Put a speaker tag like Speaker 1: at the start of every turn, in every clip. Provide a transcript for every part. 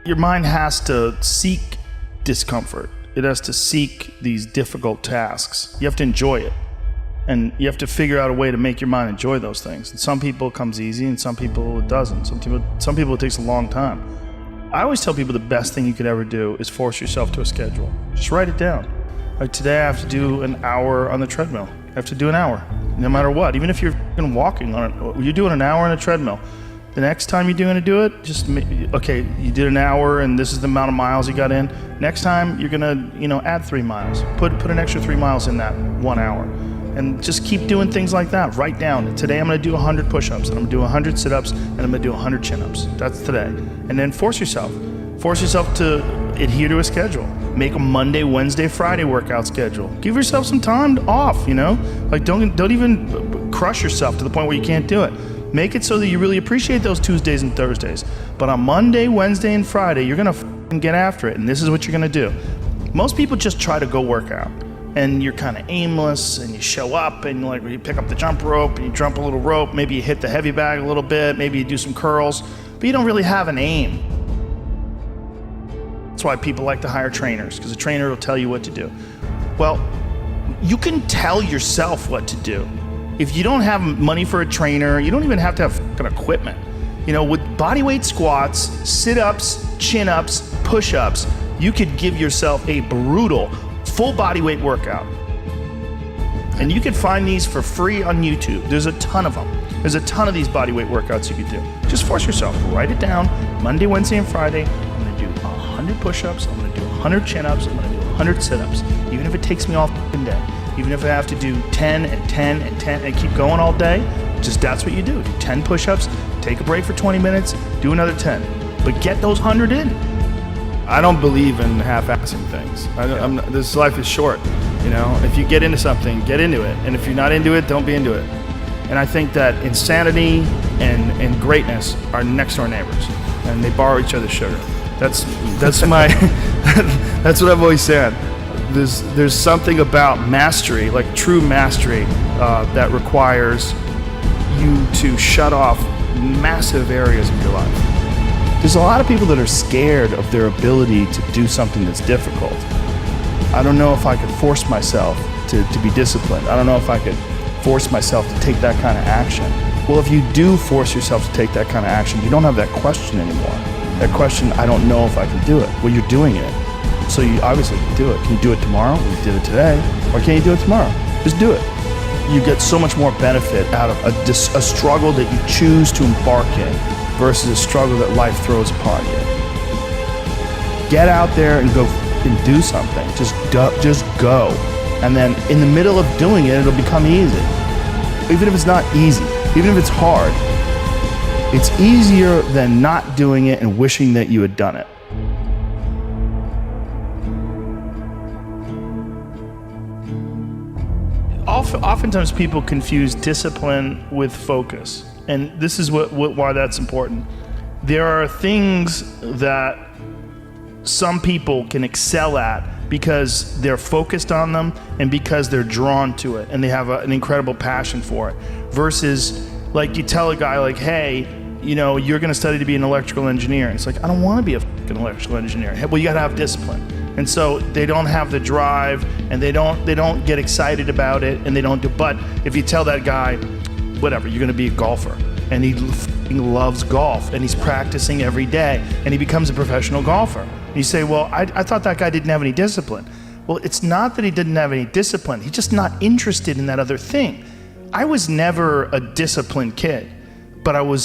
Speaker 1: Your mind has to seek discomfort. It has to seek these difficult tasks. You have to enjoy it. And you have to figure out a way to make your mind enjoy those things. And some people it comes easy and some people it doesn't. Some people it takes a long time. I always tell people the best thing you could ever do is force yourself to a schedule. Just write it down. Like today I have to do an hour on the treadmill. I have to do an hour, no matter what. Even if you're walking on it, you're doing an hour on a treadmill. The next time you're going to do it, just, okay, you did an hour and this is the amount of miles you got in. Next time you're going to, add 3 miles. Put an extra 3 miles in that 1 hour. And just keep doing things like that. Write down, today I'm going to do 100 push-ups, and I'm going to do 100 sit-ups, and I'm going to do 100 chin-ups. That's today. And then force yourself. Force yourself to adhere to a schedule. Make a Monday, Wednesday, Friday workout schedule. Give yourself some time off, Like don't even crush yourself to the point where you can't do it. Make it so that you really appreciate those Tuesdays and Thursdays. But on Monday, Wednesday, and Friday, you're going to get after it, and this is what you're going to do. Most people just try to go work out, and you're kind of aimless, and you show up, and you pick up the jump rope, and you jump a little rope, maybe you hit the heavy bag a little bit, maybe you do some curls, but you don't really have an aim. That's why people like to hire trainers, because a trainer will tell you what to do. Well, you can tell yourself what to do. If you don't have money for a trainer, you don't even have to have fucking equipment. With bodyweight squats, sit-ups, chin-ups, push-ups, you could give yourself a brutal full bodyweight workout. And you can find these for free on YouTube. There's a ton of them. There's a ton of these bodyweight workouts you could do. Just force yourself. Write it down. Monday, Wednesday, and Friday, I'm going to do 100 push-ups. I'm going to do 100 chin-ups. I'm going to do 100 sit-ups. Even if it takes me all fucking day. Even if I have to do 10 and 10 and 10 and keep going all day, just that's what you do. Do 10 push-ups, take a break for 20 minutes, do another 10. But get those 100 in. I don't believe in half-assing things. This life is short. If you get into something, get into it. And if you're not into it, don't be into it. And I think that insanity and greatness are next door neighbors, and they borrow each other's sugar. That's my that's what I've always said. There's something about mastery, like true mastery, that requires you to shut off massive areas of your life. There's a lot of people that are scared of their ability to do something that's difficult. I don't know if I could force myself to be disciplined. I don't know if I could force myself to take that kind of action. Well, if you do force yourself to take that kind of action, you don't have that question anymore. That question, I don't know if I can do it. Well, you're doing it. So you obviously can do it. Can you do it tomorrow? You did it today. Or can you do it tomorrow? Just do it. You get so much more benefit out of a struggle that you choose to embark in versus a struggle that life throws upon you. Get out there and go and do something. Just go. And then in the middle of doing it, it'll become easy. Even if it's not easy, even if it's hard, it's easier than not doing it and wishing that you had done it. Oftentimes people confuse discipline with focus, and this is why that's important. There are things that some people can excel at because they're focused on them and because they're drawn to it and they have an incredible passion for it, versus like you tell a guy like, hey, you're going to study to be an electrical engineer. And it's like, I don't want to be a fucking electrical engineer. Well, you got to have discipline. And so they don't have the drive, and they don't get excited about it, and they don't do. But if you tell that guy, whatever, you're going to be a golfer, and he loves golf, and he's practicing every day, and he becomes a professional golfer. And you say, well, I thought that guy didn't have any discipline. Well, it's not that he didn't have any discipline. He's just not interested in that other thing. I was never a disciplined kid, but I would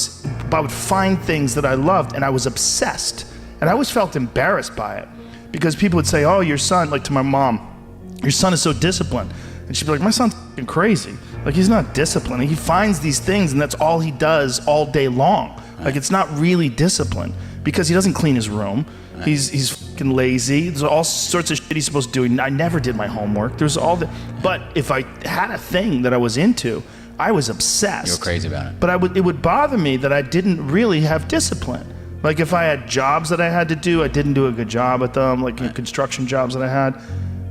Speaker 1: find things that I loved, and I was obsessed, and I always felt embarrassed by it. Because people would say, oh, your son, like to my mom, your son is so disciplined. And she'd be like, my son's f***ing crazy. Like, he's not disciplined. He finds these things, and that's all he does all day long. Like, it's not really discipline, because he doesn't clean his room. He's f***ing lazy. There's all sorts of shit he's supposed to do. I never did my homework. There's all the. But if I had a thing that I was into, I was obsessed.
Speaker 2: You were crazy about it.
Speaker 1: But it would bother me that I didn't really have discipline. Like if I had jobs that I had to do, I didn't do a good job at them, like construction jobs that I had.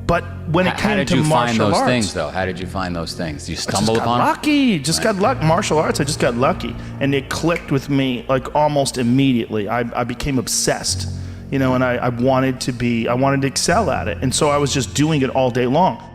Speaker 1: But when it came to martial arts... How did you find those things, though? How did you find those things? You stumble upon them?
Speaker 2: Lucky.
Speaker 1: Got lucky. Martial arts, I just got lucky. And it clicked with me like almost immediately. I became obsessed. and I wanted to excel at it. And so I was just doing it all day long.